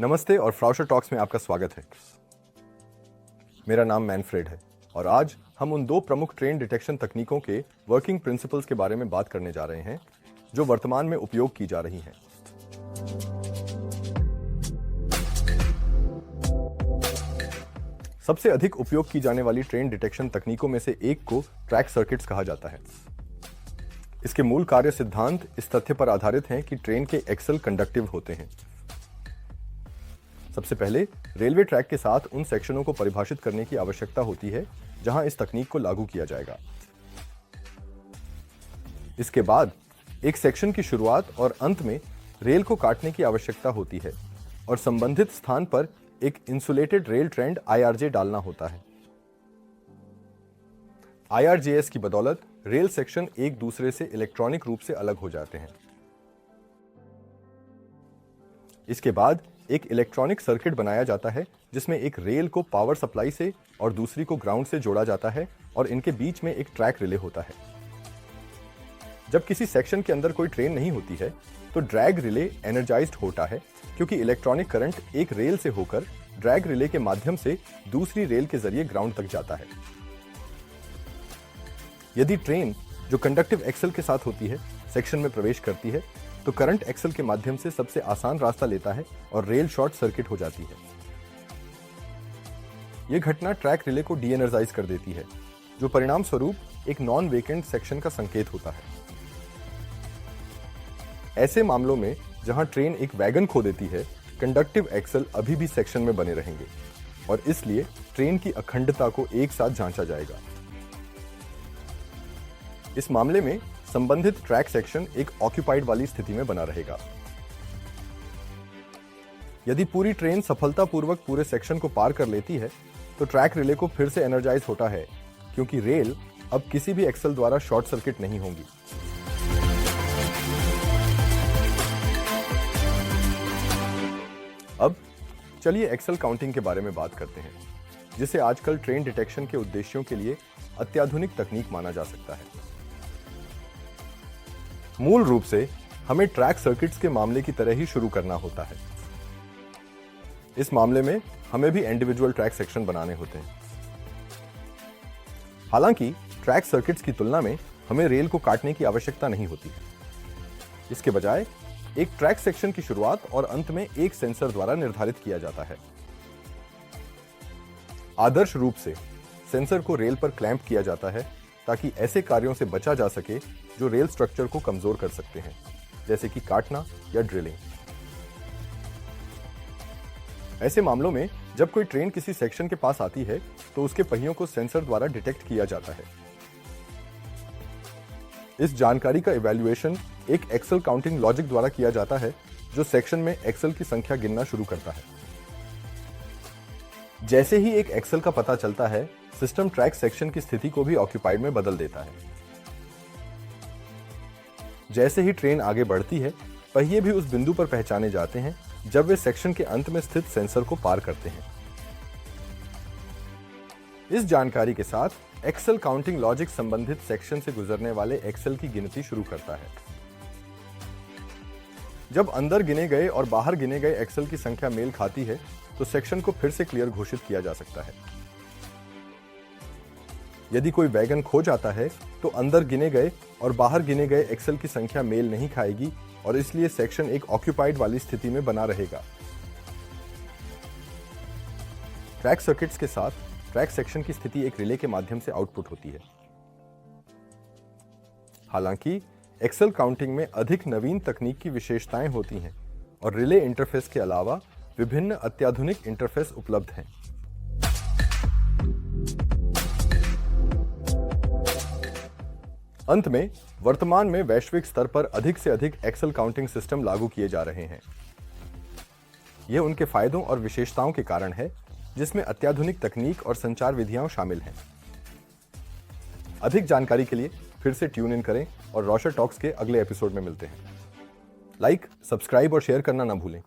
नमस्ते और फ्राउशर टॉक्स में आपका स्वागत है। मेरा नाम मैनफ्रेड है और आज हम उन दो प्रमुख ट्रेन डिटेक्शन तकनीकों के वर्किंग प्रिंसिपल्स के बारे में बात करने जा रहे हैं जो वर्तमान में उपयोग की जा रही हैं। सबसे अधिक उपयोग की जाने वाली ट्रेन डिटेक्शन तकनीकों में से एक को ट्रैक सर्किट्स कहा जाता है। इसके मूल कार्य सिद्धांत इस तथ्य पर आधारित हैं कि ट्रेन के एक्सल कंडक्टिव होते हैं। सबसे पहले रेलवे ट्रैक के साथ उन सेक्शनों को परिभाषित करने की आवश्यकता होती है जहां इस तकनीक को लागू किया जाएगा। इसके बाद एक सेक्शन की शुरुआत और अंत में रेल को काटने की आवश्यकता होती है और संबंधित स्थान पर एक इंसुलेटेड रेल ट्रेंड IRJ डालना होता है। IRJS की बदौलत रेल सेक्शन एक दूसरे से इलेक्ट्रॉनिक रूप से अलग हो जाते हैं। इसके बाद एक इलेक्ट्रॉनिक सर्किट बनाया जाता है जिसमें एक रेल को पावर सप्लाई से और दूसरी को ग्राउंड से जोड़ा जाता है और इनके बीच में एक ट्रैक रिले होता है। जब किसी सेक्शन के अंदर कोई ट्रेन नहीं होती है तो ड्रैग रिले एनर्जाइज्ड होता है क्योंकि इलेक्ट्रॉनिक करंट एक रेल से होकर ड्रैग रिले के माध्यम से दूसरी रेल के जरिए ग्राउंड तक जाता है। यदि ट्रेन जो कंडक्टिव एक्सल के साथ होती है सेक्शन में प्रवेश करती है तो करंट एक्सल के माध्यम से सबसे आसान रास्ता लेता है और रेल शॉर्ट सर्किट हो जाती है। यह घटना ट्रैक रिले को डी एनर्जाइज कर देती है जो परिणाम स्वरूप एक नॉन वेकेंट सेक्शन का संकेत होता है। ऐसे मामलों में जहां ट्रेन एक वैगन खो देती है कंडक्टिव एक्सल अभी भी सेक्शन में बने रहेंगे और इसलिए ट्रेन की अखंडता को एक साथ जांचा जाएगा। इस मामले में संबंधित ट्रैक सेक्शन एक ऑक्यूपाइड वाली स्थिति में बना रहेगा। यदि पूरी ट्रेन सफलतापूर्वक पूरे सेक्शन को पार कर लेती है तो ट्रैक रिले को फिर से एनर्जाइज होता है क्योंकि रेल अब किसी भी एक्सल द्वारा शॉर्ट सर्किट नहीं होंगी। अब चलिए एक्सल काउंटिंग के बारे में बात करते हैं जिसे आजकल ट्रेन डिटेक्शन के उद्देश्यों के लिए अत्याधुनिक तकनीक माना जा सकता है। मूल रूप से हमें ट्रैक सर्किट्स के मामले की तरह ही शुरू करना होता है। इस मामले में हमें भी इंडिविजुअल ट्रैक सेक्शन बनाने होते हैं। हालांकि ट्रैक सर्किट्स की तुलना में हमें रेल को काटने की आवश्यकता नहीं होती है। इसके बजाय एक ट्रैक सेक्शन की शुरुआत और अंत में एक सेंसर द्वारा निर्धारित किया जाता है। आदर्श रूप से सेंसर को रेल पर क्लैंप किया जाता है ताकि ऐसे कार्यों से बचा जा सके जो रेल स्ट्रक्चर को कमजोर कर सकते हैं, जैसे कि काटना या ड्रिलिंग। ऐसे मामलों में जब कोई ट्रेन किसी सेक्शन के पास आती है तो उसके पहियों को सेंसर द्वारा डिटेक्ट किया जाता है। इस जानकारी का इवैल्यूएशन एक एक्सल काउंटिंग लॉजिक द्वारा किया जाता है जो सेक्शन में एक्सल की संख्या गिनना शुरू करता है। जैसे ही एक एक्सल का पता चलता है सिस्टम ट्रैक सेक्शन की स्थिति को भी ऑक्यूपाइड में बदल देता है। जैसे ही ट्रेन आगे बढ़ती है पहिए भी उस बिंदु पर पहचाने जाते हैं जब वे सेक्शन के अंत में स्थित सेंसर को पार करते हैं। इस जानकारी के साथ एक्सल काउंटिंग लॉजिक संबंधित सेक्शन से गुजरने वाले एक्सल की गिनती शुरू करता है। जब अंदर गिने गए और बाहर गिने गए एक्सल की संख्या मेल खाती है तो सेक्शन को फिर से क्लियर घोषित किया जा सकता है। यदि कोई वैगन खो जाता है तो अंदर गिने गए और बाहर गिने गए एक्सल की संख्या मेल नहीं खाएगी और इसलिए सेक्शन एक ऑक्यूपाइड वाली स्थिति में बना रहेगा। ट्रैक सर्किट्स के साथ ट्रैक सेक्शन की स्थिति एक रिले के माध्यम से आउटपुट होती है। हालांकि एक्सल काउंटिंग में अधिक नवीन तकनीक की विशेषताएं होती हैं और रिले इंटरफेस के अलावा विभिन्न अत्याधुनिक इंटरफेस उपलब्ध हैं। अंत में वर्तमान में वैश्विक स्तर पर अधिक से अधिक एक्सल काउंटिंग सिस्टम लागू किए जा रहे हैं। यह उनके फायदों और विशेषताओं के कारण है जिसमें अत्याधुनिक तकनीक और संचार विधियां शामिल हैं। अधिक जानकारी के लिए फिर से ट्यून इन करें और रॉशर टॉक्स के अगले एपिसोड में मिलते हैं। लाइक, सब्सक्राइब और शेयर करना ना भूलें।